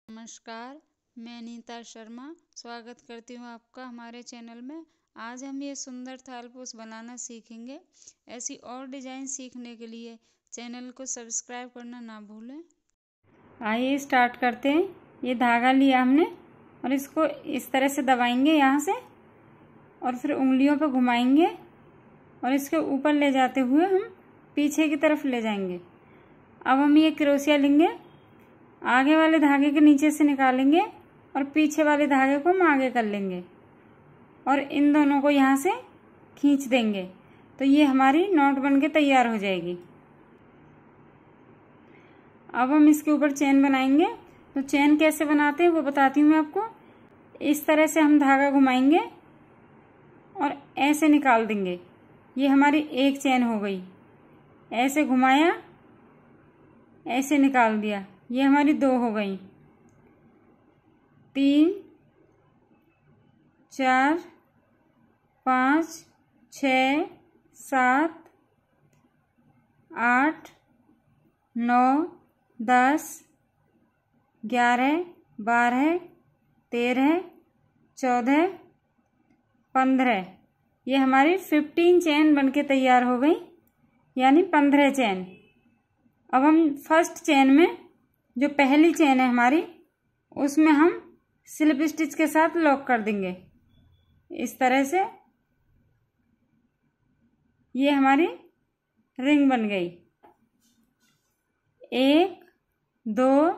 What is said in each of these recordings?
नमस्कार, मैं अनीता शर्मा स्वागत करती हूँ आपका हमारे चैनल में। आज हम ये सुंदर थालपोश बनाना सीखेंगे। ऐसी और डिज़ाइन सीखने के लिए चैनल को सब्सक्राइब करना ना भूलें। आइए स्टार्ट करते हैं। ये धागा लिया हमने और इसको इस तरह से दबाएंगे यहाँ से और फिर उंगलियों पर घुमाएंगे और इसके ऊपर ले जाते हुए हम पीछे की तरफ ले जाएंगे। अब हम ये क्रोशिया लेंगे, आगे वाले धागे के नीचे से निकालेंगे और पीछे वाले धागे को हम आगे कर लेंगे और इन दोनों को यहाँ से खींच देंगे तो ये हमारी नॉट बन के तैयार हो जाएगी। अब हम इसके ऊपर चेन बनाएंगे। तो चेन कैसे बनाते हैं वो बताती हूँ मैं आपको। इस तरह से हम धागा घुमाएंगे और ऐसे निकाल देंगे। ये हमारी एक चेन हो गई। ऐसे घुमाया, ऐसे निकाल दिया, ये हमारी दो हो गई। 3 4 5 6 7 8 9 10 11 12 13 14 15। ये हमारी 15 चेन बनके तैयार हो गई, यानी 15 चेन। अब हम फर्स्ट चेन में, जो पहली चेन है हमारी, उसमें हम स्लिप स्टिच के साथ लॉक कर देंगे इस तरह से। ये हमारी रिंग बन गई। 1 2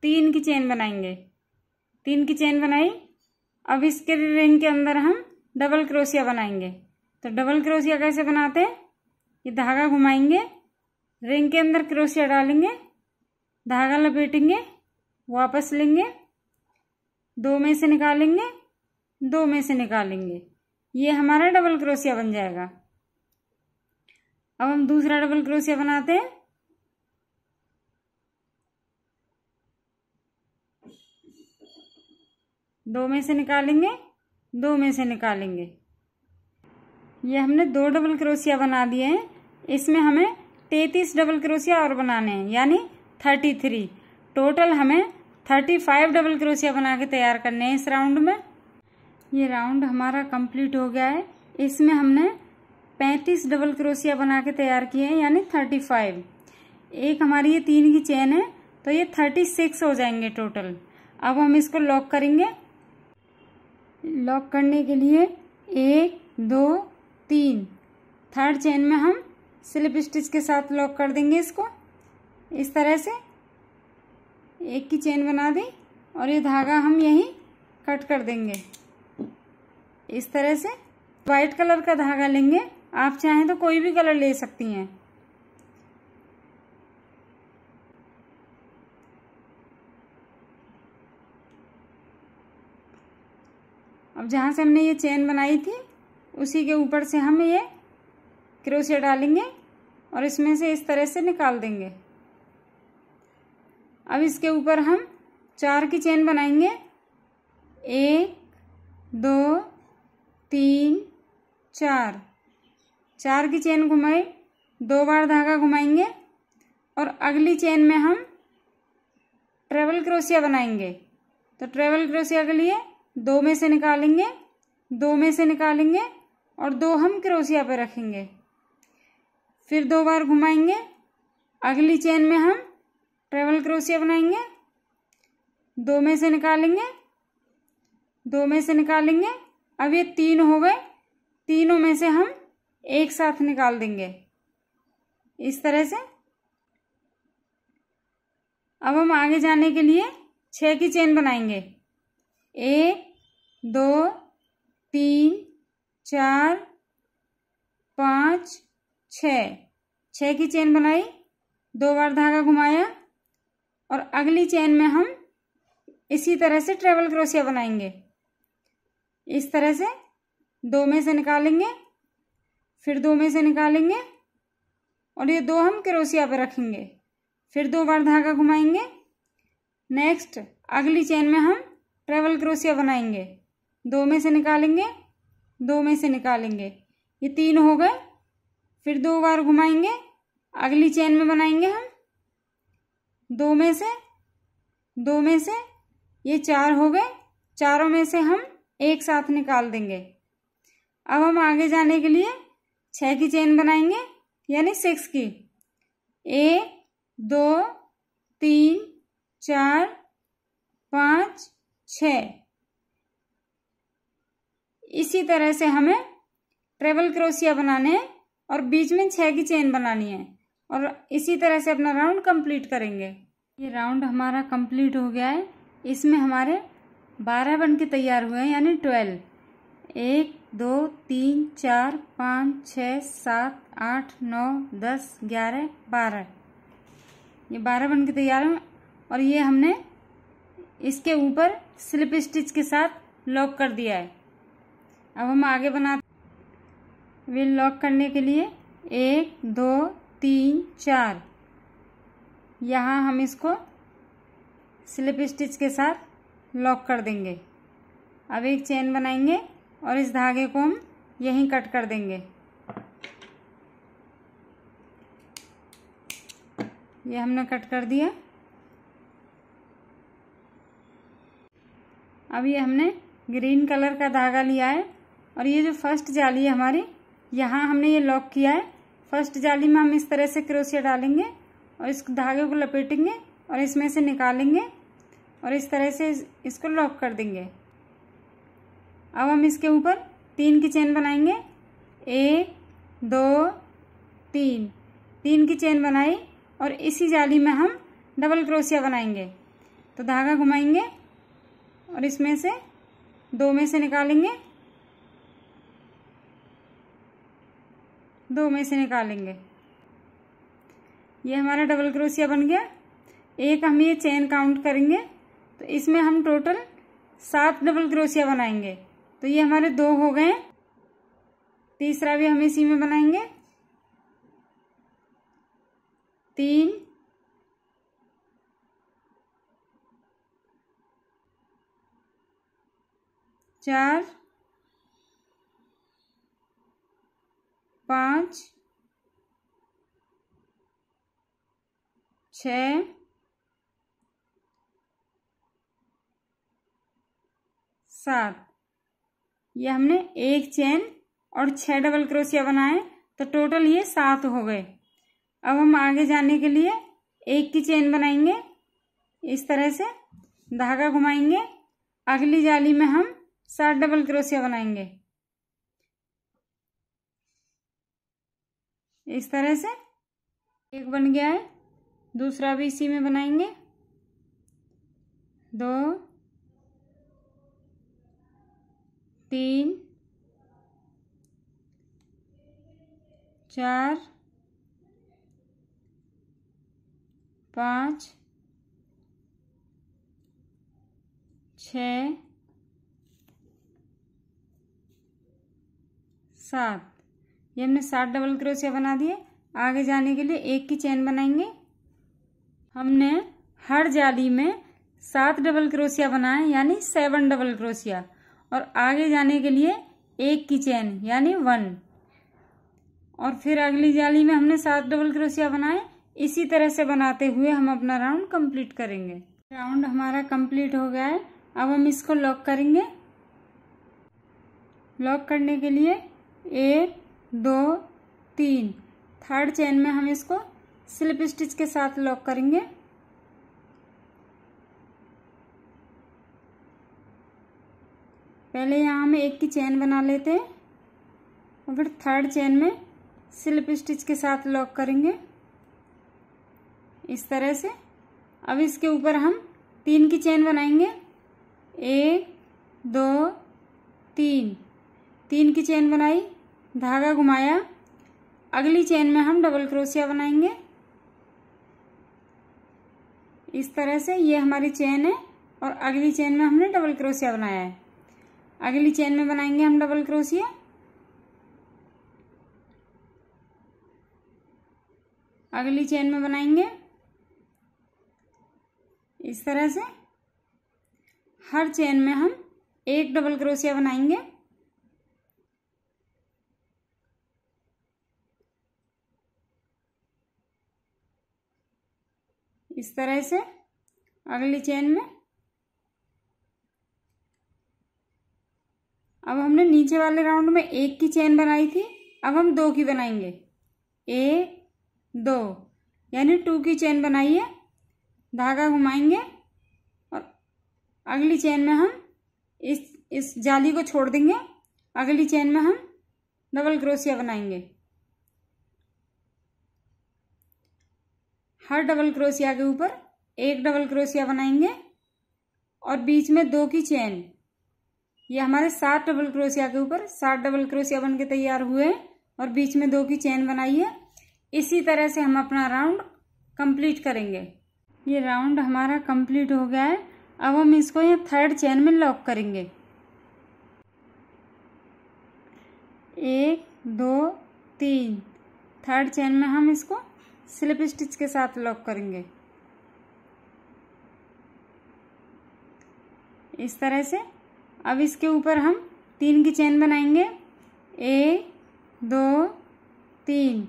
3 की चेन बनाएंगे। 3 की चेन बनाई। अब इसके रिंग के अंदर हम डबल क्रोशिया बनाएंगे। तो डबल क्रोशिया कैसे बनाते हैं? ये धागा घुमाएंगे, रिंग के अंदर क्रोशिया डालेंगे, धागा लपेटेंगे, वापस लेंगे, 2 में से निकालेंगे, 2 में से निकालेंगे। ये हमारा डबल क्रोशिया बन जाएगा। अब हम दूसरा डबल क्रोशिया बनाते हैं। दो में से निकालेंगे, 2 में से निकालेंगे। ये हमने 2 डबल क्रोशिया बना दिए हैं। इसमें हमें 33 डबल क्रोशिया और बनाने हैं, यानी 33। टोटल हमें 35 डबल क्रोशिया बना के तैयार करने हैं इस राउंड में। ये राउंड हमारा कंप्लीट हो गया है। इसमें हमने 35 डबल क्रोशिया बना के तैयार किए हैं, यानी 35। एक हमारी ये 3 की चेन है तो ये 36 हो जाएंगे टोटल। अब हम इसको लॉक करेंगे। लॉक करने के लिए 1 2 3 थर्ड चेन में हम स्लिप स्टिच के साथ लॉक कर देंगे इसको इस तरह से। एक की चेन बना दी और ये धागा हम यहीं कट कर देंगे इस तरह से। वाइट कलर का धागा लेंगे, आप चाहें तो कोई भी कलर ले सकती हैं। अब जहां से हमने ये चेन बनाई थी उसी के ऊपर से हम ये क्रोशिया डालेंगे और इसमें से इस तरह से निकाल देंगे। अब इसके ऊपर हम 4 की चेन बनाएंगे। 1 2 3 4। 4 की चेन घुमाई, 2 बार धागा घुमाएंगे और अगली चेन में हम ट्रेबल क्रोशिया बनाएंगे। तो ट्रेबल क्रोशिया के लिए 2 में से निकालेंगे, 2 में से निकालेंगे और 2 हम क्रोशिया पे रखेंगे। फिर 2 बार घुमाएंगे, अगली चेन में हम ट्रेबल क्रोशिया बनाएंगे, 2 में से निकालेंगे, 2 में से निकालेंगे। अब ये 3 हो गए, तीनों में से हम एक साथ निकाल देंगे इस तरह से। अब हम आगे जाने के लिए 6 की चेन बनाएंगे। 1 2 3 4 5 6 की चेन बनाई, 2 बार धागा घुमाया और अगली चेन में हम इसी तरह से ट्रेबल क्रोशिया बनाएंगे इस तरह से। 2 में से निकालेंगे, फिर 2 में से निकालेंगे और ये 2 हम क्रोशिया पे रखेंगे। फिर 2 बार धागा घुमाएंगे। नेक्स्ट अगली चेन में हम ट्रेबल क्रोशिया बनाएंगे, 2 में से निकालेंगे, 2 में से निकालेंगे। ये 3 हो गए। फिर 2 बार घुमाएंगे, अगली चेन में बनाएंगे हम 2 में से 2 में से ये 4 हो गए, चारों में से हम एक साथ निकाल देंगे। अब हम आगे जाने के लिए 6 की चेन बनाएंगे, यानी 6 की। 1 2 3 4 5 6। इसी तरह से हमें ट्रेबल क्रोशिया बनाने हैं और बीच में 6 की चेन बनानी है, और इसी तरह से अपना राउंड कंप्लीट करेंगे। ये राउंड हमारा कंप्लीट हो गया है। इसमें हमारे 12 बन के तैयार हुए हैं, यानी 12। 1 2 3 4 5 6 7 8 9 10 11 12। ये 12 बन के तैयार हैं, और ये हमने इसके ऊपर स्लिप स्टिच के साथ लॉक कर दिया है। अब हम आगे बनाते। व्हील लॉक करने के लिए 1 2 3 4, यहाँ हम इसको स्लिप स्टिच के साथ लॉक कर देंगे। अब एक चेन बनाएंगे और इस धागे को हम यहीं कट कर देंगे। ये हमने कट कर दिया। अब ये हमने ग्रीन कलर का धागा लिया है, और ये जो फर्स्ट जाली है हमारी, यहाँ हमने ये लॉक किया है। फर्स्ट जाली में हम इस तरह से क्रोशिया डालेंगे और इस धागे को लपेटेंगे और इसमें से निकालेंगे और इस तरह से इसको लॉक कर देंगे। अब हम इसके ऊपर 3 की चेन बनाएंगे। 1 2 3, 3 की चेन बनाई, और इसी जाली में हम डबल क्रोशिया बनाएंगे। तो धागा घुमाएंगे और इसमें से 2 में से निकालेंगे, 2 में से निकालेंगे। ये हमारा डबल क्रोशिया बन गया। एक हम ये चेन काउंट करेंगे, तो इसमें हम टोटल 7 डबल क्रोशिया बनाएंगे। तो ये हमारे 2 हो गए। तीसरा भी हम इसी में बनाएंगे। 3 4 5 6 7। ये हमने एक चेन और 6 डबल क्रोशिया बनाए, तो टोटल ये 7 हो गए। अब हम आगे जाने के लिए 1 की चेन बनाएंगे। इस तरह से धागा घुमाएंगे, अगली जाली में हम 7 डबल क्रोशिया बनाएंगे। इस तरह से एक बन गया है, दूसरा भी इसी में बनाएंगे। 2 3 4 5 6 7। ये हमने 7 डबल क्रोशिया बना दिए। आगे जाने के लिए 1 की चेन बनाएंगे। हमने हर जाली में 7 डबल क्रोशिया बनाए, यानी 7 डबल क्रोशिया, और आगे जाने के लिए 1 की चेन यानी 1, और फिर अगली जाली में हमने 7 डबल क्रोशिया बनाए। इसी तरह से बनाते हुए हम अपना राउंड कंप्लीट करेंगे। राउंड हमारा कंप्लीट हो गया है। अब हम इसको लॉक करेंगे। लॉक करने के लिए 1 2 3, थर्ड चेन में हम इसको स्लिप स्टिच के साथ लॉक करेंगे। पहले यहाँ हम 1 की चेन बना लेते हैं और फिर थर्ड चेन में स्लिप स्टिच के साथ लॉक करेंगे, इस तरह से। अब इसके ऊपर हम 3 की चेन बनाएंगे। 1 2 3, 3 की चेन बनाई, धागा घुमाया, अगली चेन में हम डबल क्रोशिया बनाएंगे, इस तरह से। ये हमारी चेन है और अगली चेन में हमने डबल क्रोशिया बनाया है। अगली चेन में बनाएंगे हम डबल क्रोशिया, अगली चेन में बनाएंगे, इस तरह से। हर चेन में हम 1 डबल क्रोशिया बनाएंगे, इस तरह से। अगली चेन में। अब हमने नीचे वाले राउंड में 1 की चेन बनाई थी, अब हम 2 की बनाएंगे। 1 2 यानी 2 की चेन बनाइए, धागा घुमाएंगे और अगली चेन में हम इस जाली को छोड़ देंगे। अगली चेन में हम डबल क्रोशिया बनाएंगे। हर डबल क्रोशिया के ऊपर 1 डबल क्रोशिया बनाएंगे और बीच में 2 की चेन। ये हमारे 7 डबल क्रोशिया के ऊपर 7 डबल क्रोशिया बन के तैयार हुए और बीच में 2 की चेन बनाइए। इसी तरह से हम अपना राउंड कंप्लीट करेंगे। ये राउंड हमारा कंप्लीट हो गया है। अब हम इसको यहाँ 3rd चेन में लॉक करेंगे। 1 2 3 3rd चेन में हम इसको स्लिप स्टिच के साथ लॉक करेंगे। इस तरह से अब इसके ऊपर हम 3 की चेन बनाएंगे। 1 2 3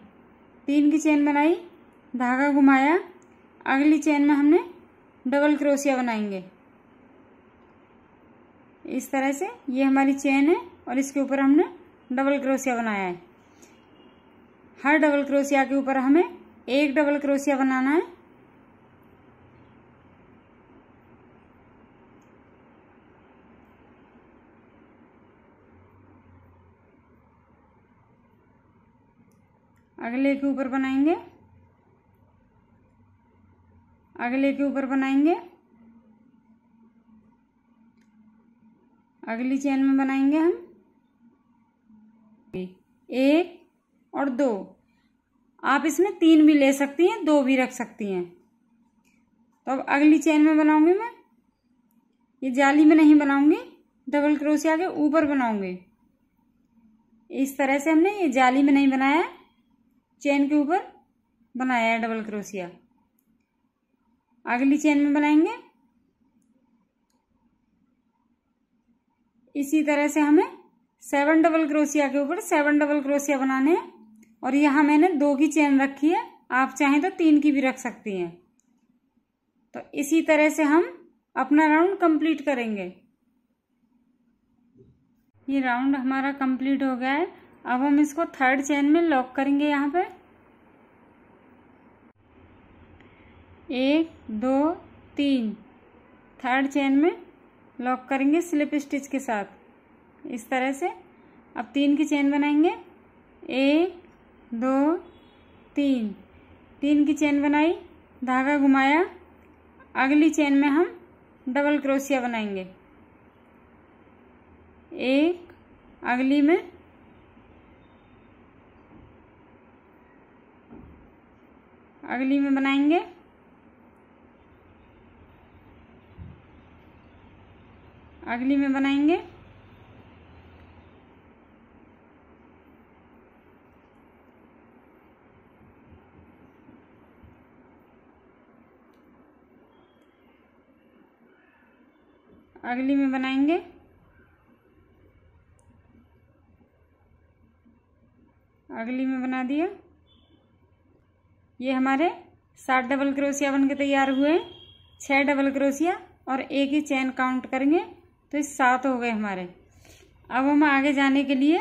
3 की चेन बनाई, धागा घुमाया, अगली चेन में हमने डबल क्रोशिया बनाएंगे। इस तरह से ये हमारी चेन है और इसके ऊपर हमने डबल क्रोशिया बनाया है। हर डबल क्रोशिया के ऊपर हमें 1 डबल क्रोशिया बनाना है। अगले के ऊपर बनाएंगे, अगले के ऊपर बनाएंगे, अगली चेन में बनाएंगे हम 1 और 2। आप इसमें 3 भी ले सकती हैं, 2 भी रख सकती हैं। तो अब अगली चेन में बनाऊंगी मैं, ये जाली में नहीं बनाऊंगी, डबल क्रोशिया के ऊपर बनाऊंगी। इस तरह से हमने ये जाली में नहीं बनाया, चेन के ऊपर बनाया है डबल क्रोशिया। अगली चेन में बनाएंगे। इसी तरह से हमें 7 डबल क्रोशिया के ऊपर 7 डबल क्रोशिया बनाने हैं और यहाँ मैंने 2 की चेन रखी है, आप चाहें तो 3 की भी रख सकती हैं। तो इसी तरह से हम अपना राउंड कंप्लीट करेंगे। ये राउंड हमारा कंप्लीट हो गया है। अब हम इसको 3rd चेन में लॉक करेंगे। यहाँ पे 1 2 3 3rd चेन में लॉक करेंगे स्लिप स्टिच के साथ। इस तरह से अब 3 की चेन बनाएंगे। 1 2 3 3 की चेन बनाई, धागा घुमाया, अगली चेन में हम डबल क्रोशिया बनाएंगे। 1 अगली में, अगली में बनाएंगे, अगली में बनाएंगे, अगली में बनाएंगे, अगली में बना दिया। ये हमारे 7 डबल क्रोशिया बन के तैयार हुए। 6 डबल क्रोशिया और 1 ही चेन काउंट करेंगे तो ये 7 हो गए हमारे। अब हम आगे जाने के लिए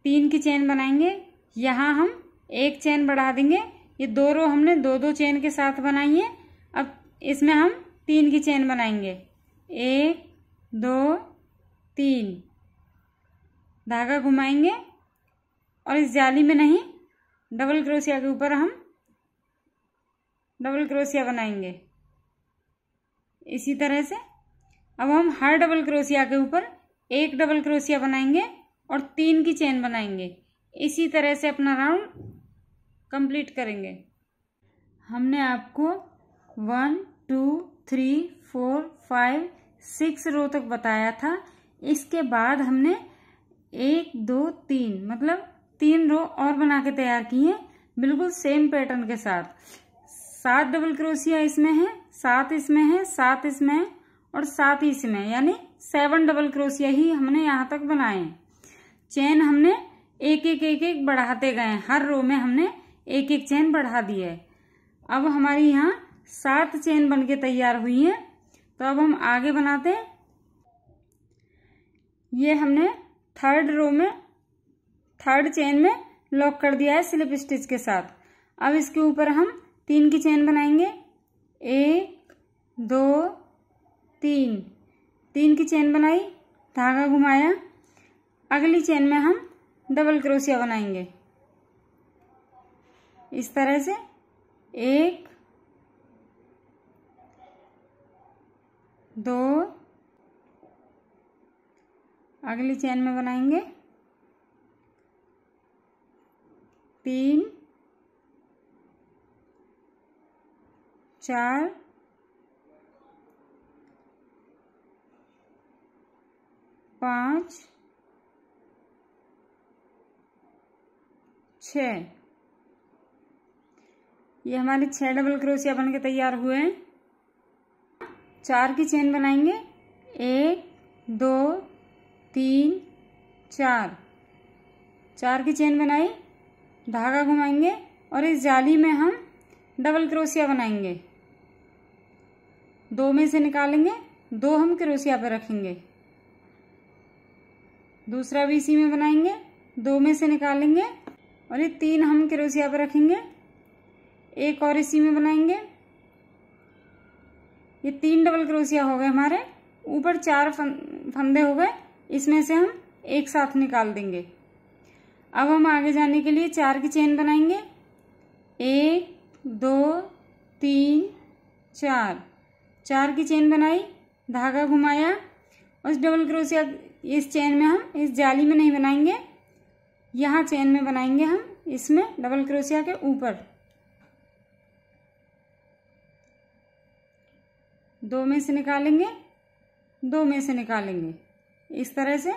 3 की चेन बनाएंगे। यहाँ हम 1 चेन बढ़ा देंगे। ये 2 रो हमने 2-2 चेन के साथ बनाई है। अब इसमें हम 3 की चेन बनाएंगे। 1 2 3 धागा घुमाएंगे और इस जाली में नहीं, डबल क्रोशिया के ऊपर हम डबल क्रोशिया बनाएंगे। इसी तरह से अब हम हर डबल क्रोशिया के ऊपर 1 डबल क्रोशिया बनाएंगे और 3 की चेन बनाएंगे। इसी तरह से अपना राउंड कंप्लीट करेंगे। हमने आपको 1 2 3 4 5 6 रो तक बताया था। इसके बाद हमने 1 2 3 मतलब 3 रो और बना के तैयार की है, बिल्कुल सेम पैटर्न के साथ। 7 डबल क्रोशिया इसमें है, 7 इसमें है, 7 इसमें है और 7 इसमें, यानी 7 डबल क्रोशिया ही हमने यहाँ तक बनाए हैं। चेन हमने एक एक बढ़ाते गए, हर रो में हमने एक चेन बढ़ा दी है। अब हमारी यहाँ 7 चेन बनके तैयार हुई है। तो अब हम आगे बनाते हैं। ये हमने थर्ड रो में थर्ड चेन में लॉक कर दिया है स्लिप स्टिच के साथ। अब इसके ऊपर हम 3 की चेन बनाएंगे। 1 2 3, 3 की चेन बनाई, धागा घुमाया। अगली चेन में हम डबल क्रोशिया बनाएंगे इस तरह से। 1 2, अगली चेन में बनाएंगे 3 4 5 6। ये हमारे 6 डबल क्रोशिया बन के तैयार हुए हैं। 4 की चेन बनाएंगे। 1 2 3 4, 4 की चेन बनाई, धागा घुमाएंगे और इस जाली में हम डबल क्रोशिया बनाएंगे। 2 में से निकालेंगे, 2 हम क्रोशिया पे रखेंगे। दूसरा भी इसी में बनाएंगे, 2 में से निकालेंगे और ये 3 हम क्रोशिया पे रखेंगे। एक और इसी में बनाएंगे। ये 3 डबल क्रोशिया हो गए हमारे। ऊपर 4 फंदे हो गए, इसमें से हम एक साथ निकाल देंगे। अब हम आगे जाने के लिए 4 की चेन बनाएंगे। 1 2 3 4, 4 की चेन बनाई, धागा घुमाया। उस डबल क्रोशिया इस चेन में हम इस जाली में नहीं बनाएंगे, यहाँ चेन में बनाएंगे हम, इसमें डबल क्रोशिया के ऊपर। 2 में से निकालेंगे, 2 में से निकालेंगे इस तरह से।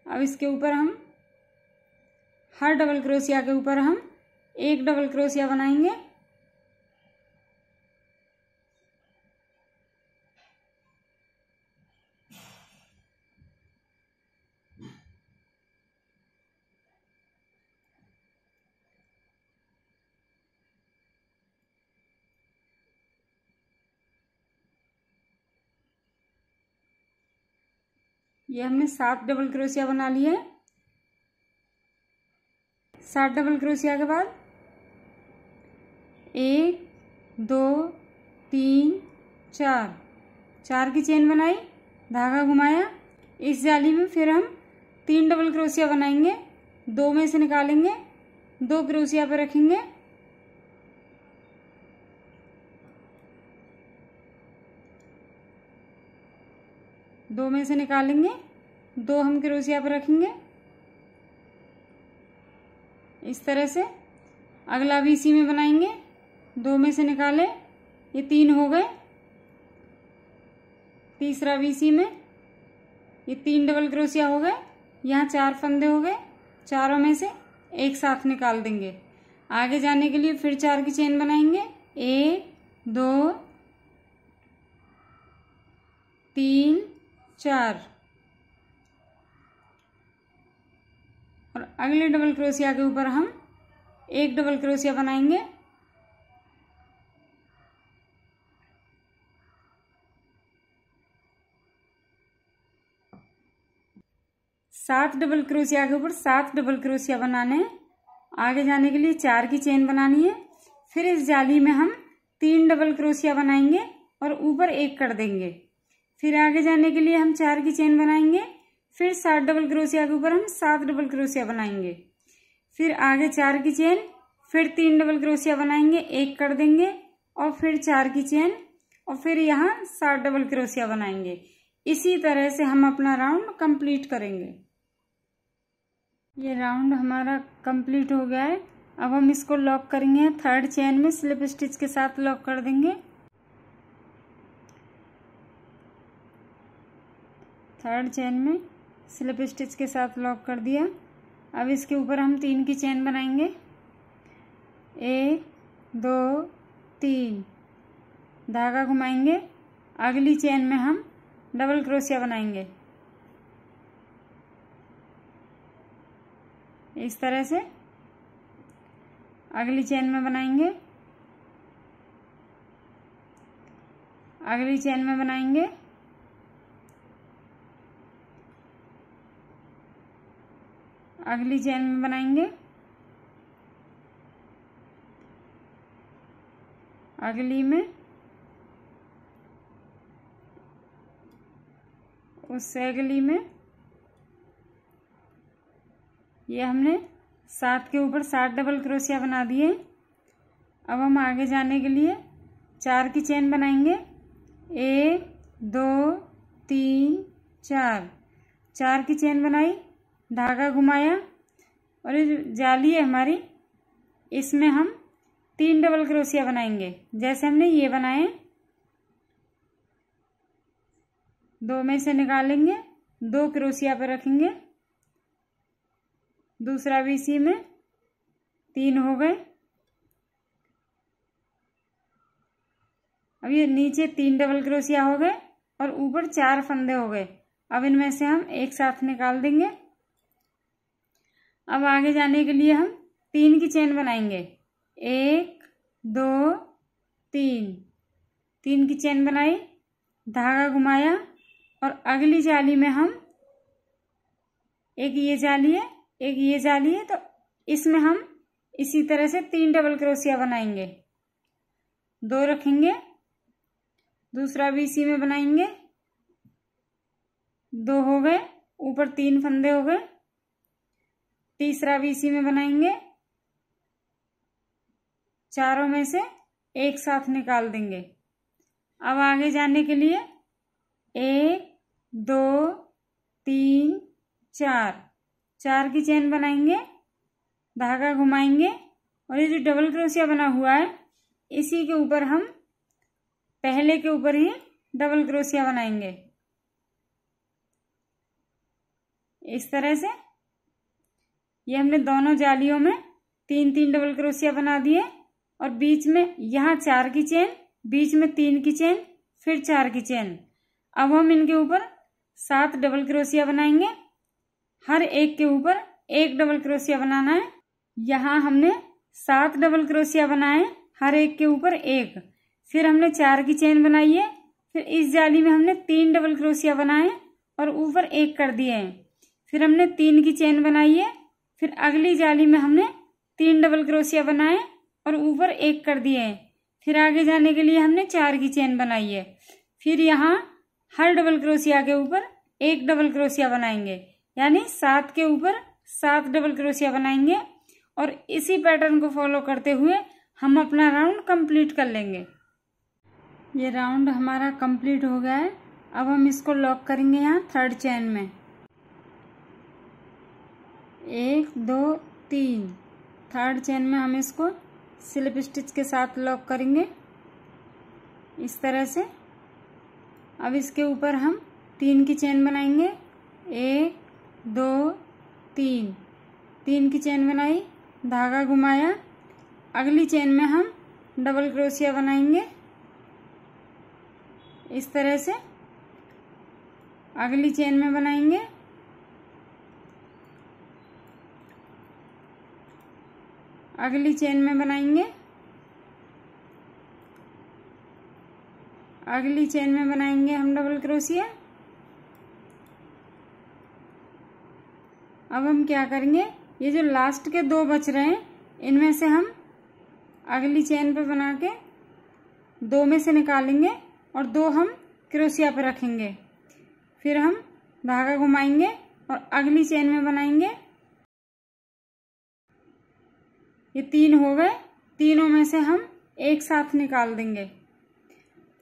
अब इसके ऊपर हम हर डबल क्रोशिया के ऊपर हम एक डबल क्रोशिया बनाएंगे। ये हमने 7 डबल क्रोशिया बना लिए हैं। 7 डबल क्रोशिया के बाद 1 2 3 4, 4 की चेन बनाई, धागा घुमाया। इस जाली में फिर हम 3 डबल क्रोशिया बनाएंगे। 2 में से निकालेंगे, 2 क्रोशिया पे रखेंगे। दो में से निकालेंगे, 2 हम क्रोशिया पे रखेंगे इस तरह से। अगला भी इसी में बनाएंगे। 2 में से निकाले, ये 3 हो गए। तीसरा भी इसी में, ये 3 डबल क्रोशिया हो गए। यहाँ 4 फंदे हो गए, चारों में से एक साथ निकाल देंगे। आगे जाने के लिए फिर 4 की चेन बनाएंगे। 1 2 3 4, और अगले डबल क्रोशिया के ऊपर हम एक डबल क्रोशिया बनाएंगे। सात डबल क्रोशिया के ऊपर 7 डबल क्रोशिया बनाने हैं। आगे जाने के लिए 4 की चेन बनानी है। फिर इस जाली में हम 3 डबल क्रोशिया बनाएंगे और ऊपर एक कर देंगे। फिर आगे जाने के लिए हम 4 की चेन बनाएंगे। फिर 7 डबल क्रोशिया के ऊपर हम 7 डबल क्रोशिया बनाएंगे। फिर आगे 4 की चेन, फिर 3 डबल क्रोशिया बनाएंगे, एक कर देंगे और फिर 4 की चेन और फिर यहाँ 7 डबल क्रोशिया बनाएंगे। इसी तरह से हम अपना राउंड कंप्लीट करेंगे। ये राउंड हमारा कंप्लीट हो गया है। अब हम इसको लॉक करेंगे। थर्ड चेन में स्लिप स्टिच के साथ लॉक कर देंगे। थर्ड चेन में स्लिप स्टिच के साथ लॉक कर दिया। अब इसके ऊपर हम 3 की चेन बनाएंगे। 1 2 3, धागा घुमाएंगे। अगली चेन में हम डबल क्रोशिया बनाएंगे इस तरह से। अगली चेन में बनाएंगे। अगली चेन में बनाएंगे, अगली चेन में बनाएंगे, अगली में, उससे अगली में। ये हमने 7 के ऊपर 7 डबल क्रोशिया बना दिए। अब हम आगे जाने के लिए 4 की चेन बनाएंगे। 1 2 3 4, 4 की चेन बनाई, धागा घुमाया और ये जो जाली है हमारी, इसमें हम 3 डबल क्रोशिया बनाएंगे जैसे हमने ये बनाए। 2 में से निकालेंगे, 2 क्रोशिया पर रखेंगे, दूसरा भी इसी में, 3 हो गए। अब ये नीचे 3 डबल क्रोशिया हो गए और ऊपर 4 फंदे हो गए। अब इनमें से हम एक साथ निकाल देंगे। अब आगे जाने के लिए हम 3 की चेन बनाएंगे। 1 2 3, 3 की चेन बनाई, धागा घुमाया और अगली जाली में हम, एक ये जाली है एक ये जाली है, तो इसमें हम इसी तरह से 3 डबल क्रोशिया बनाएंगे। 2 रखेंगे, दूसरा भी इसी में बनाएंगे, 2 हो गए, ऊपर 3 फंदे हो गए, तीसरा भी इसी में बनाएंगे, चारों में से एक साथ निकाल देंगे। अब आगे जाने के लिए 1 2 3 4, 4 की चेन बनाएंगे, धागा घुमाएंगे और ये जो डबल क्रोशिया बना हुआ है इसी के ऊपर हम पहले के ऊपर ही डबल क्रोशिया बनाएंगे इस तरह से। ये हमने दोनों जालियों में 3-3 डबल क्रोशिया बना दिए और बीच में यहाँ 4 की चेन, बीच में 3 की चेन, फिर 4 की चेन। अब हम इनके ऊपर 7 डबल क्रोशिया बनाएंगे। हर एक के ऊपर 1 डबल क्रोशिया बनाना है। यहाँ हमने 7 डबल क्रोशिया बनाए, हर एक के ऊपर 1। फिर हमने 4 की चेन बनाई है, फिर इस जाली में हमने 3 डबल क्रोशिया बनाए और ऊपर 1 कर दिए हैं। फिर हमने 3 की चेन बनाई है, फिर अगली जाली में हमने 3 डबल क्रोशिया बनाए और ऊपर 1 कर दिए हैं। फिर आगे जाने के लिए हमने 4 की चेन बनाई है। फिर यहाँ हर डबल क्रोशिया के ऊपर 1 डबल क्रोशिया बनाएंगे, यानी 7 के ऊपर 7 डबल क्रोशिया बनाएंगे और इसी पैटर्न को फॉलो करते हुए हम अपना राउंड कंप्लीट कर लेंगे। ये राउंड हमारा कंप्लीट हो गया है। अब हम इसको लॉक करेंगे यहाँ 3rd चेन में। 1 2 3, 3rd चेन में हम इसको स्लिप स्टिच के साथ लॉक करेंगे इस तरह से। अब इसके ऊपर हम 3 की चेन बनाएंगे। 1 2 3, 3 की चेन बनाई, धागा घुमाया, अगली चेन में हम डबल क्रोशिया बनाएंगे इस तरह से। अगली चेन में बनाएंगे, अगली चेन में बनाएंगे, अगली चेन में बनाएंगे हम डबल क्रोशिया। अब हम क्या करेंगे, ये जो लास्ट के 2 बच रहे हैं इनमें से हम अगली चेन पे बना के 2 में से निकालेंगे और 2 हम क्रोशिया पे रखेंगे। फिर हम धागा घुमाएंगे और अगली चेन में बनाएंगे। ये 3 हो गए, तीनों में से हम एक साथ निकाल देंगे।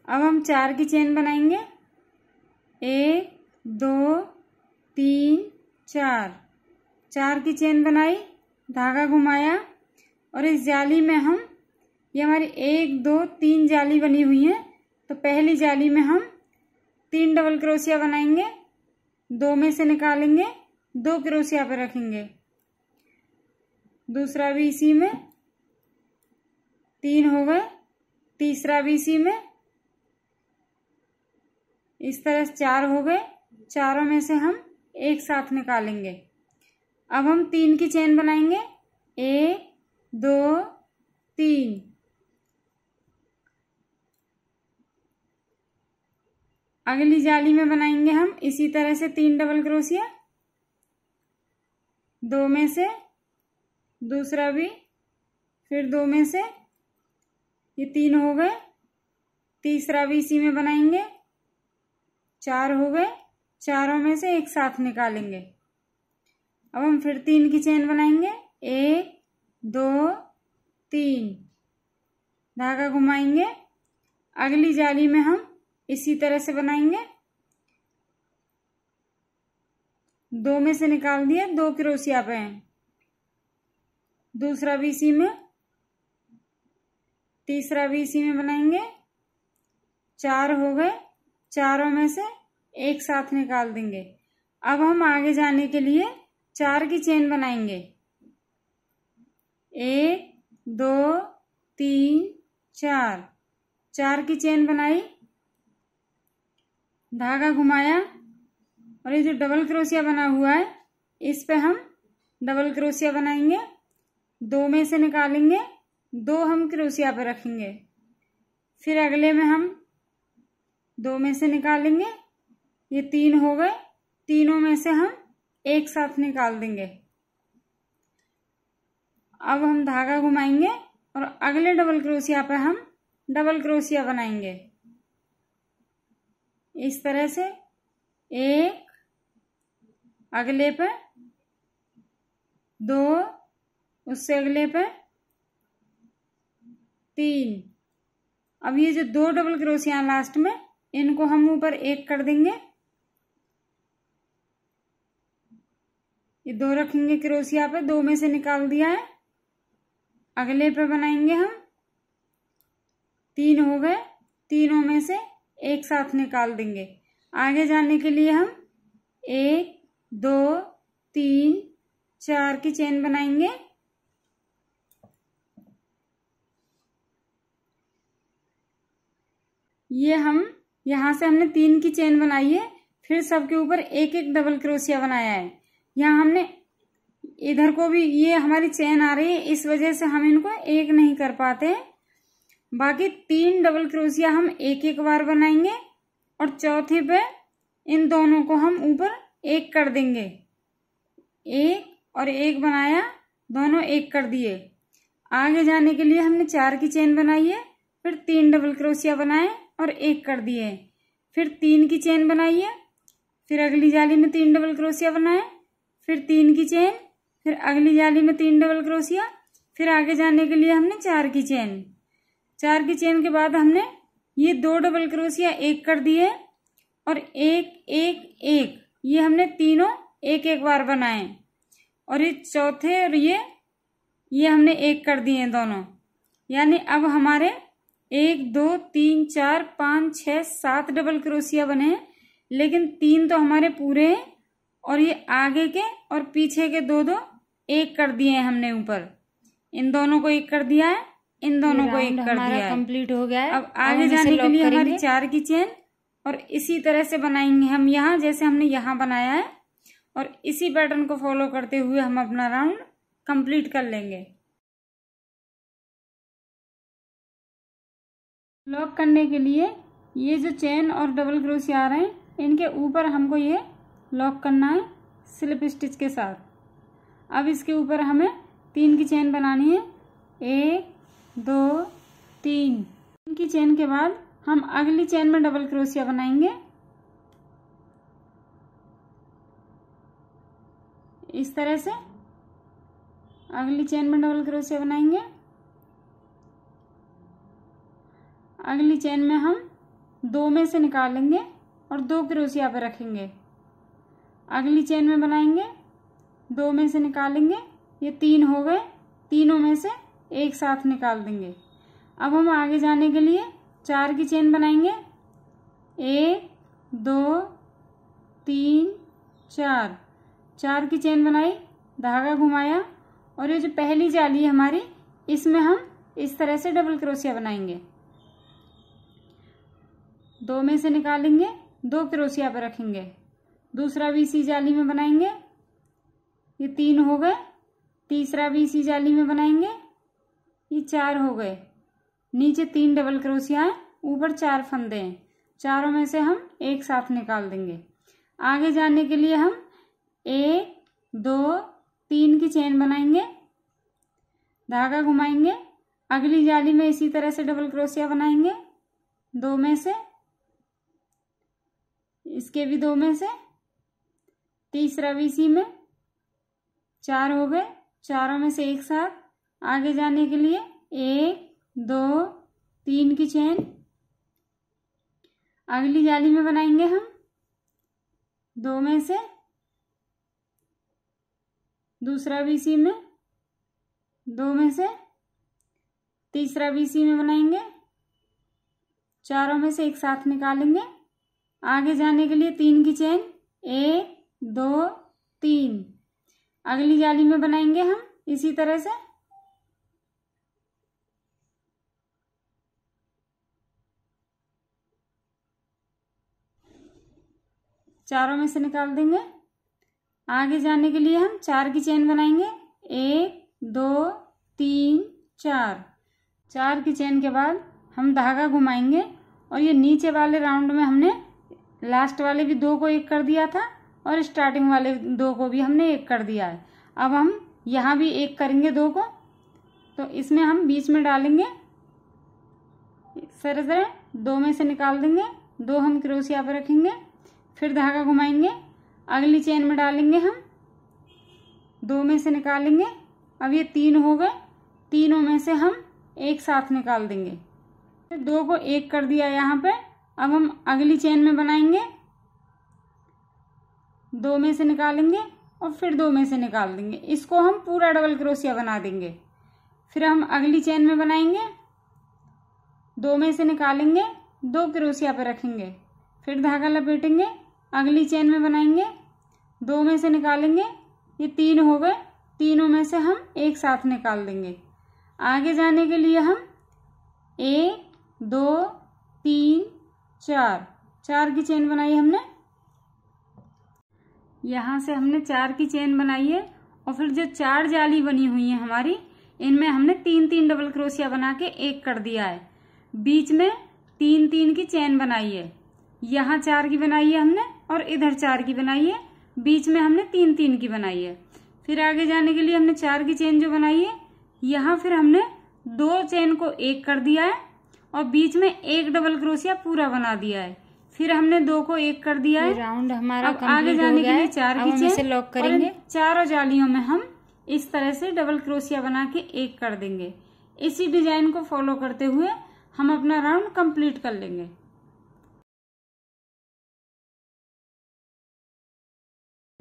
अब हम 4 की चेन बनाएंगे। 1 2 3 4, 4 की चेन बनाई, धागा घुमाया और इस जाली में हम, ये हमारी 1 2 3 जाली बनी हुई है, तो पहली जाली में हम 3 डबल क्रोशिया बनाएंगे, 2 में से निकालेंगे, 2 क्रोशिया पे रखेंगे, दूसरा भी इसी में, 3 हो गए, तीसरा भी इसी में, इस तरह से 4 हो गए। चारों में से हम एक साथ निकालेंगे। अब हम 3 की चेन बनाएंगे। 1 2 3, अगली जाली में बनाएंगे हम इसी तरह से 3 डबल क्रोशिया, 2 में से, दूसरा भी, फिर 2 में से, ये 3 हो गए, तीसरा भी इसी में बनाएंगे, 4 हो गए, चारों में से एक साथ निकालेंगे। अब हम फिर 3 की चेन बनाएंगे, 1 2 3, धागा घुमाएंगे। अगली जाली में हम इसी तरह से बनाएंगे, 2 में से निकाल दिए, 2 क्रोशिया पे हैं, दूसरा भी इसी में, तीसरा भी इसी में बनाएंगे, 4 हो गए, चारों में से एक साथ निकाल देंगे। अब हम आगे जाने के लिए 4 की चेन बनाएंगे, 1 2 3 4, 4 की चेन बनाई, धागा घुमाया और ये जो डबल क्रोशिया बना हुआ है इस पे हम डबल क्रोशिया बनाएंगे, 2 में से निकालेंगे, 2 हम क्रोशिया पे रखेंगे, फिर अगले में हम 2 में से निकालेंगे, ये 3 हो गए, तीनों में से हम एक साथ निकाल देंगे। अब हम धागा घुमाएंगे और अगले डबल क्रोशिया पे हम डबल क्रोशिया बनाएंगे इस तरह से, 1, अगले पे 2, उससे अगले पे 3। अब ये जो 2 डबल क्रोशिया लास्ट में, इनको हम ऊपर 1 कर देंगे, ये 2 रखेंगे क्रोशिया पे, 2 में से निकाल दिया है, अगले पे बनाएंगे हम, 3 हो गए, तीनों में से एक साथ निकाल देंगे। आगे जाने के लिए हम 1 2 3 4 की चेन बनाएंगे, ये हम यहाँ से हमने 3 की चेन बनाई है, फिर सबके ऊपर एक एक डबल क्रोशिया बनाया है। यहाँ हमने इधर को भी, ये हमारी चेन आ रही है, इस वजह से हम इनको एक नहीं कर पाते। बाकी 3 डबल क्रोशिया हम एक एक बार बनाएंगे और चौथे पे इन दोनों को हम ऊपर 1 कर देंगे, 1 और 1 बनाया, दोनों 1 कर दिए। आगे जाने के लिए हमने 4 की चेन बनाई है, फिर 3 डबल क्रोशिया बनाए और 1 कर दिए, फिर 3 की चेन बनाई है, फिर अगली जाली में 3 डबल क्रोशिया बनाए, फिर 3 की चेन, फिर अगली जाली में 3 डबल क्रोशिया, फिर आगे जाने के लिए हमने 4 की चेन। 4 की चेन के बाद हमने ये 2 डबल क्रोशिया 1 कर दिए और 1 1 1, ये हमने तीनों एक एक बार बनाए और ये चौथे और ये हमने 1 कर दिए दोनों। यानी अब हमारे 1 2 3 4 5 6 7 डबल क्रोशिया बने हैं, लेकिन 3 तो हमारे पूरे हैं और ये आगे के और पीछे के 2 2 1 कर दिए हैं हमने ऊपर। इन दोनों को 1 कर दिया है, इन दोनों को 1 कर दिया है, कंप्लीट हो गया है। अब आगे जाने के लिए हमारी 4 की चेन और इसी तरह से बनाएंगे हम यहाँ, जैसे हमने यहाँ बनाया है, और इसी पैटर्न को फॉलो करते हुए हम अपना राउंड कंप्लीट कर लेंगे। लॉक करने के लिए ये जो चेन और डबल क्रोशिया आ रहे हैं, इनके ऊपर हमको ये लॉक करना है स्लिप स्टिच के साथ। अब इसके ऊपर हमें 3 की चेन बनानी है, 1 2 3। 3 की चेन के बाद हम अगली चेन में डबल क्रोशिया बनाएंगे इस तरह से। अगली चेन में डबल क्रोशिया बनाएंगे, अगली चेन में हम 2 में से निकालेंगे और 2 क्रोशिया पे रखेंगे, अगली चेन में बनाएंगे, 2 में से निकालेंगे, ये 3 हो गए, तीनों में से एक साथ निकाल देंगे। अब हम आगे जाने के लिए 4 की चेन बनाएंगे, 1 2 3 4, 4 की चेन बनाई, धागा घुमाया और ये जो पहली जाली है हमारी, इसमें हम इस तरह से डबल क्रोशिया बनाएंगे, 2 में से निकालेंगे, 2 क्रोशिया पर रखेंगे, दूसरा भी इसी जाली में बनाएंगे, ये 3 हो गए, तीसरा भी इसी जाली में बनाएंगे, ये 4 हो गए, नीचे 3 डबल क्रोशिया है, ऊपर 4 फंदे हैं, चारों में से हम एक साथ निकाल देंगे। आगे जाने के लिए हम 1 2 3 की चेन बनाएंगे, धागा घुमाएंगे, अगली जाली में इसी तरह से डबल क्रोशिया बनाएंगे, 2 में से, इसके भी 2 में से, तीसरा भी इसी में, 4 हो गए, चारों में से एक साथ। आगे जाने के लिए 1 2 3 की चेन, अगली जाली में बनाएंगे हम 2 में से, दूसरा भी इसी में, 2 में से, तीसरा भी इसी में बनाएंगे, चारों में से एक साथ निकालेंगे। आगे जाने के लिए 3 की चेन, 1 2 3, अगली जाली में बनाएंगे हम इसी तरह से, चारों में से निकाल देंगे। आगे जाने के लिए हम 4 की चेन बनाएंगे, 1 2 3 4, 4 की चेन के बाद हम धागा घुमाएंगे और ये नीचे वाले राउंड में हमने लास्ट वाले भी 2 को एक कर दिया था और स्टार्टिंग वाले 2 को भी हमने एक कर दिया है। अब हम यहाँ भी एक करेंगे 2 को, तो इसमें हम बीच में डालेंगे, तरह 2 में से निकाल देंगे, 2 हम क्रोशिया पर रखेंगे, फिर धागा घुमाएंगे, अगली चेन में डालेंगे हम, 2 में से निकालेंगे। अब ये 3 हो गए, तीनों में से हम एक साथ निकाल देंगे। फिर 2 को एक कर दिया यहाँ पे। अब हम अगली चेन में बनाएंगे, 2 में से निकालेंगे और फिर 2 में से निकाल देंगे। इसको हम पूरा डबल क्रोशिया बना देंगे। फिर हम अगली चेन में बनाएंगे, 2 में से निकालेंगे, 2 क्रोशिया पे रखेंगे, फिर धागा लपेटेंगे, अगली चेन में बनाएंगे, 2 में से निकालेंगे, ये 3 हो गए, तीनों में से हम एक साथ निकाल देंगे। आगे जाने के लिए हम 1 2 3 4, 4 की चेन बनाई हमने, यहाँ से हमने 4 की चेन बनाई है और फिर जो 4 जाली बनी हुई है हमारी, इनमें हमने 3-3 डबल क्रोशिया बना के एक कर दिया है। बीच में 3-3 की चेन बनाई है, यहाँ 4 की बनाई है हमने और इधर 4 की बनाई है, बीच में हमने 3-3 की बनाई है। फिर आगे जाने के लिए हमने 4 की चेन जो बनाई है, यहाँ फिर हमने 2 चेन को एक कर दिया है और बीच में एक डबल क्रोशिया पूरा बना दिया है। फिर हमने 2 को एक कर दिया है। राउंड हमारा अब आगे जाने के लिए 4 की चेन से लॉक करेंगे। चारों जालियों में हम इस तरह से डबल क्रोशिया बना के एक कर देंगे। इसी डिजाइन को फॉलो करते हुए हम अपना राउंड कंप्लीट कर लेंगे।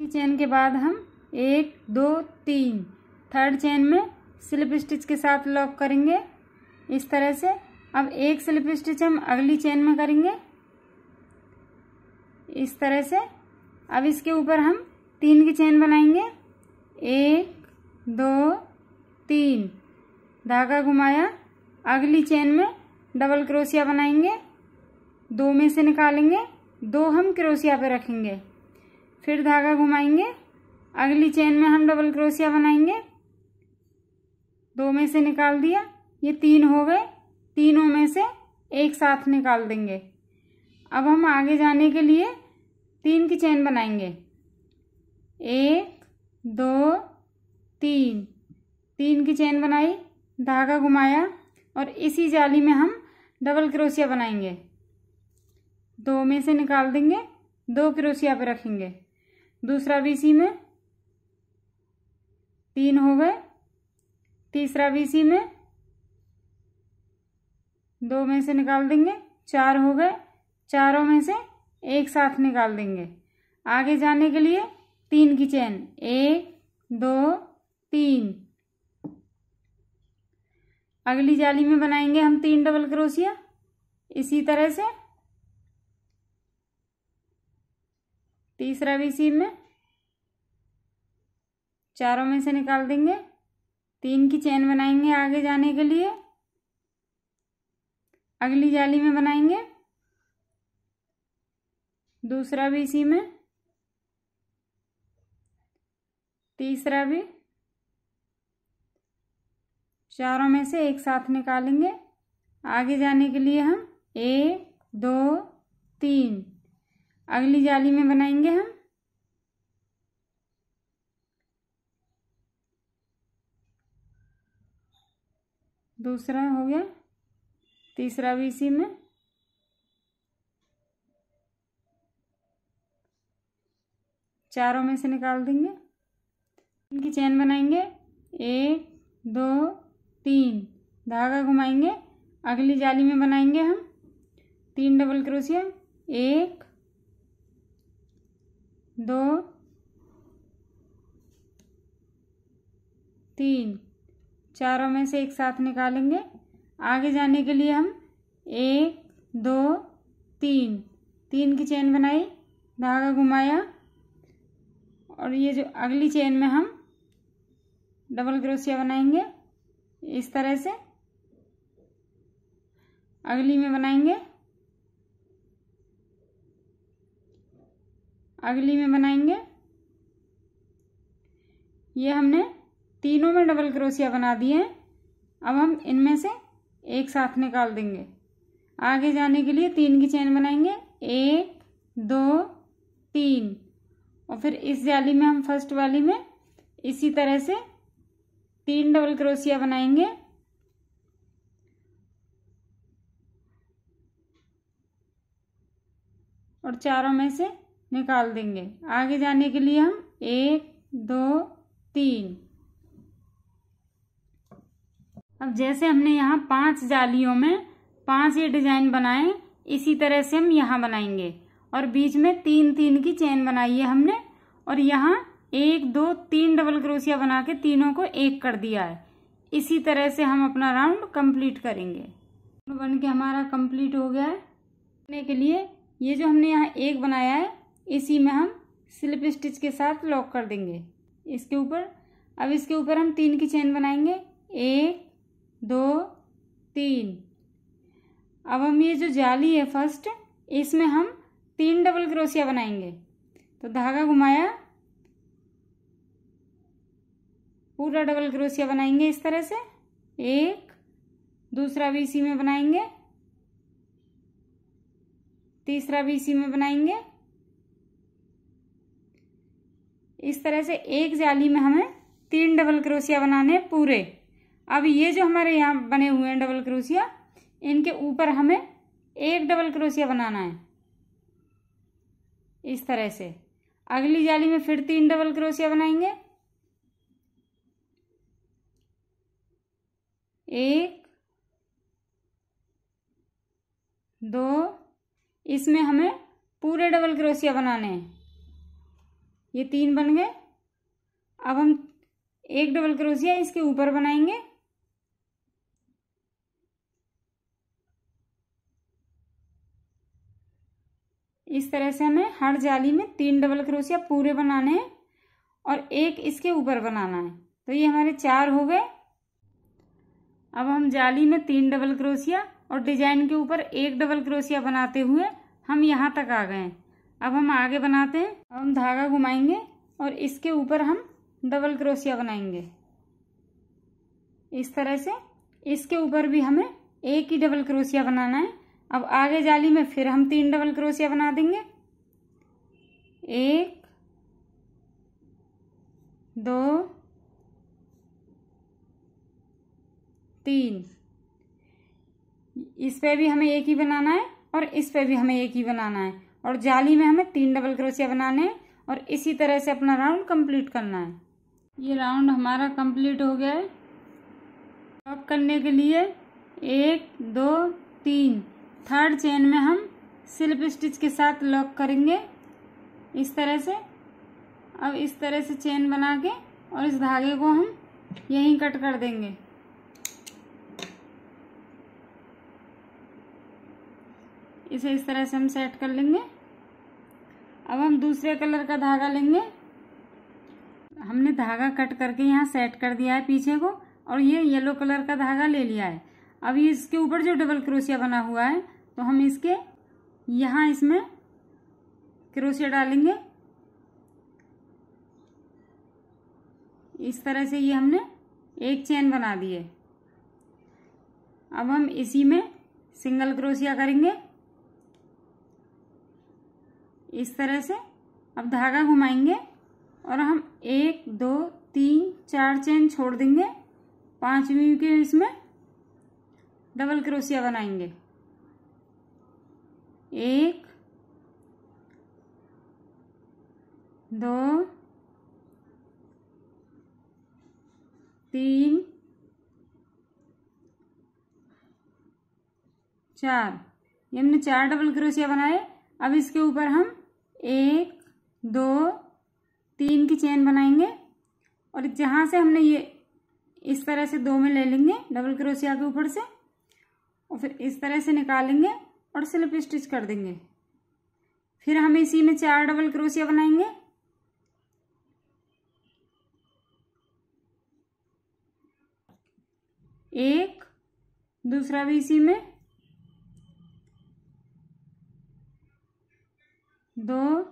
चेन के बाद हम 1 2 3 थर्ड चेन में स्लिप स्टिच के साथ लॉक करेंगे इस तरह से। अब एक स्लिप स्टिच हम अगली चेन में करेंगे इस तरह से। अब इसके ऊपर हम 3 की चेन बनाएंगे, 1 2 3, धागा घुमाया, अगली चेन में डबल क्रोशिया बनाएंगे, 2 में से निकालेंगे, 2 हम क्रोशिया पे रखेंगे, फिर धागा घुमाएंगे, अगली चेन में हम डबल क्रोशिया बनाएंगे, 2 में से निकाल दिया, ये 3 हो गए, तीनों में से एक साथ निकाल देंगे। अब हम आगे जाने के लिए 3 की चेन बनाएंगे, 1 2 3, 3 की चेन बनाई, धागा घुमाया और इसी जाली में हम डबल क्रोशिया बनाएंगे, 2 में से निकाल देंगे, 2 क्रोशिया पे रखेंगे, दूसरा भी इसी में, 3 हो गए, तीसरा भी इसी में, 2 में से निकाल देंगे, 4 हो गए, चारों में से एक साथ निकाल देंगे। आगे जाने के लिए 3 की चेन, 1 2 3, अगली जाली में बनाएंगे हम 3 डबल क्रोशिया इसी तरह से, तीसरा भी इसी में, चारों में से निकाल देंगे, 3 की चेन बनाएंगे आगे जाने के लिए, अगली जाली में बनाएंगे, दूसरा भी इसी में, तीसरा भी, चारों में से एक साथ निकालेंगे। आगे जाने के लिए हम 1 2 3। अगली जाली में बनाएंगे हम दूसरा हो गया, तीसरा भी इसी में, चारों में से निकाल देंगे। इनकी चेन बनाएंगे 1 2 3, धागा घुमाएंगे, अगली जाली में बनाएंगे हम 3 डबल क्रोशिया, 1 2 3, चारों में से एक साथ निकालेंगे। आगे जाने के लिए हम 1 2 3, 3 की चेन बनाई, धागा घुमाया, और ये जो अगली चेन में हम डबल क्रोशिया बनाएंगे इस तरह से। अगली में बनाएंगे, अगली में बनाएंगे, ये हमने तीनों में डबल क्रोशिया बना दिए हैं। अब हम इनमें से एक साथ निकाल देंगे। आगे जाने के लिए 3 की चेन बनाएंगे, 1 2 3, और फिर इस जाली में हम फर्स्ट वाली में इसी तरह से 3 डबल क्रोशिया बनाएंगे, और चारों में से निकाल देंगे। आगे जाने के लिए हम 1 2 3। अब जैसे हमने यहाँ 5 जालियों में 5 ये डिजाइन बनाए, इसी तरह से हम यहाँ बनाएंगे, और बीच में 3 3 की चेन बनाई है हमने, और यहाँ 1 2 3 डबल क्रोशिया बना के तीनों को एक कर दिया है। इसी तरह से हम अपना राउंड कंप्लीट करेंगे। बन के हमारा कंप्लीट हो गया है। करने के लिए ये जो हमने यहाँ एक बनाया है, इसी में हम स्लिप स्टिच के साथ लॉक कर देंगे इसके ऊपर। अब इसके ऊपर हम 3 की चेन बनाएंगे, 1 2 3। अब हम ये जो जाली है फर्स्ट, इसमें हम 3 डबल क्रोशिया बनाएंगे। तो धागा घुमाया, पूरा डबल क्रोशिया बनाएंगे इस तरह से, 1, दूसरा भी इसी में बनाएंगे, तीसरा भी इसी में बनाएंगे। इस तरह से एक जाली में हमें 3 डबल क्रोशिया बनाने पूरे। अब ये जो हमारे यहाँ बने हुए हैं डबल क्रोशिया, इनके ऊपर हमें 1 डबल क्रोशिया बनाना है इस तरह से। अगली जाली में फिर 3 डबल क्रोशिया बनाएंगे, 1 2, इसमें हमें पूरे डबल क्रोशिया बनाने हैं। ये 3 बन गए। अब हम 1 डबल क्रोशिया इसके ऊपर बनाएंगे, इस तरह से हमें हर जाली में 3 डबल क्रोशिया पूरे बनाने हैं, और एक इसके ऊपर बनाना है। तो ये हमारे 4 हो गए। अब हम जाली में 3 डबल क्रोशिया और डिजाइन के ऊपर 1 डबल क्रोशिया बनाते हुए हम यहाँ तक आ गए हैं। अब हम आगे बनाते हैं। अब हम धागा घुमाएंगे और इसके ऊपर हम डबल क्रोशिया बनाएंगे इस तरह से। इसके ऊपर भी हमें 1 ही डबल क्रोशिया बनाना है। अब आगे जाली में फिर हम 3 डबल क्रोशिया बना देंगे, 1 2 3। इस पे भी हमें 1 ही बनाना है और इस पे भी हमें 1 ही बनाना है, और जाली में हमें 3 डबल क्रोशिया बनाने हैं, और इसी तरह से अपना राउंड कंप्लीट करना है। ये राउंड हमारा कंप्लीट हो गया है। लॉक करने के लिए 1 2 3, थर्ड चेन में हम स्लिप स्टिच के साथ लॉक करेंगे इस तरह से। अब इस तरह से चेन बना के और इस धागे को हम यहीं कट कर देंगे। इसे इस तरह से हम सेट कर लेंगे। अब हम दूसरे कलर का धागा लेंगे। हमने धागा कट करके यहाँ सेट कर दिया है पीछे को, और ये येलो कलर का धागा ले लिया है। अब ये इसके ऊपर जो डबल क्रोशिया बना हुआ है, तो हम इसके यहाँ इसमें क्रोशिया डालेंगे इस तरह से। ये हमने एक चेन बना दी है। अब हम इसी में सिंगल क्रोशिया करेंगे इस तरह से अब धागा घुमाएंगे और हम 1 2 3 4 चेन छोड़ देंगे, 5वीं के इसमें डबल क्रोशिया बनाएंगे। 1 2 3 4, ये हमने 4 डबल क्रोशिया बनाए। अब इसके ऊपर हम 1 2 3 की चेन बनाएंगे और जहाँ से हमने ये इस तरह से 2 में ले लेंगे डबल क्रोशिया के ऊपर से, और फिर इस तरह से निकालेंगे और स्लिप स्टिच कर देंगे। फिर हम इसी में 4 डबल क्रोशिया बनाएंगे। एक, दूसरा भी इसी में, 2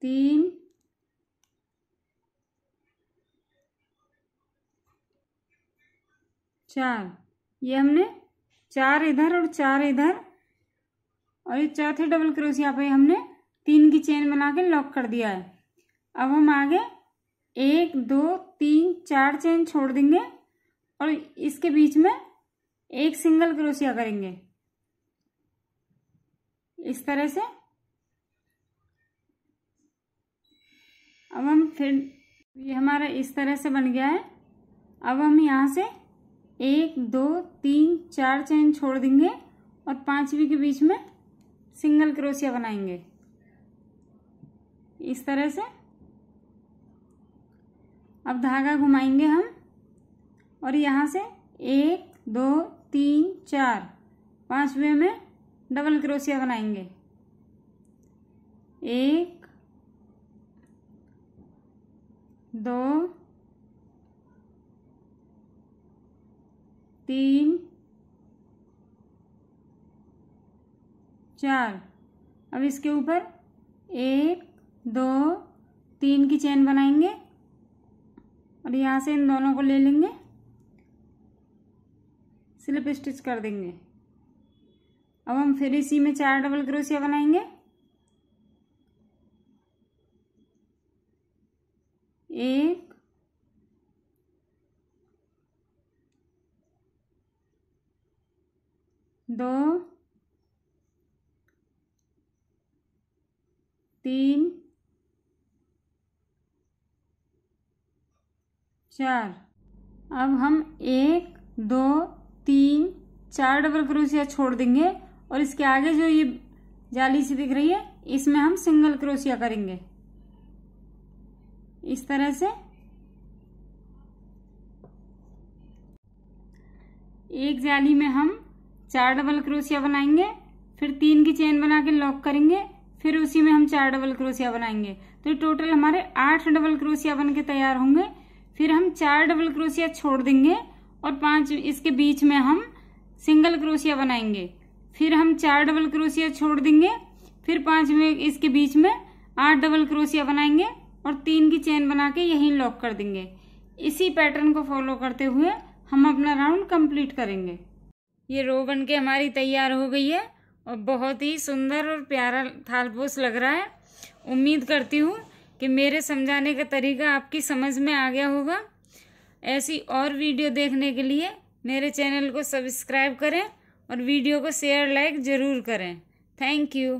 3 4, ये हमने 4 इधर और 4 इधर, और ये चौथे डबल क्रोशिया पे हमने 3 की चेन बना के लॉक कर दिया है। अब हम आगे 1 2 3 4 चेन छोड़ देंगे और इसके बीच में एक सिंगल क्रोशिया करेंगे इस तरह से। अब हम फिर ये हमारा इस तरह से बन गया है। अब हम यहाँ से 1 2 3 4 चेन छोड़ देंगे और 5वीं के बीच में सिंगल क्रोशिया बनाएंगे इस तरह से। अब धागा घुमाएंगे हम और यहाँ से 1 2 3 4, 5वें में डबल क्रोशिया बनाएंगे। 1 2 3 4, अब इसके ऊपर 1 2 3 की चेन बनाएंगे और यहाँ से इन दोनों को ले लेंगे, स्लिप स्टिच कर देंगे। अब हम फिर इसी में 4 डबल क्रोशिया बनाएंगे। 1 2 3 4, अब हम 1 2 3 4 डबल क्रोशिया छोड़ देंगे और इसके आगे जो ये जाली सी दिख रही है इसमें हम सिंगल क्रोशिया करेंगे इस तरह से। एक जाली में हम 4 डबल क्रोशिया बनाएंगे, फिर 3 की चेन बना के लॉक करेंगे, फिर उसी में हम 4 डबल क्रोशिया बनाएंगे, तो टोटल हमारे 8 डबल क्रोशिया बन के तैयार होंगे। फिर हम 4 डबल क्रोशिया छोड़ देंगे और 5 इसके बीच में हम सिंगल क्रोशिया बनाएंगे। फिर हम 4 डबल क्रोशिया छोड़ देंगे, फिर 5 में इसके बीच में 8 डबल क्रोशिया बनाएंगे और 3 की चेन बना के यहीं लॉक कर देंगे। इसी पैटर्न को फॉलो करते हुए हम अपना राउंड कंप्लीट करेंगे। ये रो बन के हमारी तैयार हो गई है और बहुत ही सुंदर और प्यारा थालपोश लग रहा है। उम्मीद करती हूँ कि मेरे समझाने का तरीका आपकी समझ में आ गया होगा। ऐसी और वीडियो देखने के लिए मेरे चैनल को सब्सक्राइब करें और वीडियो को शेयर लाइक ज़रूर करें। Thank you.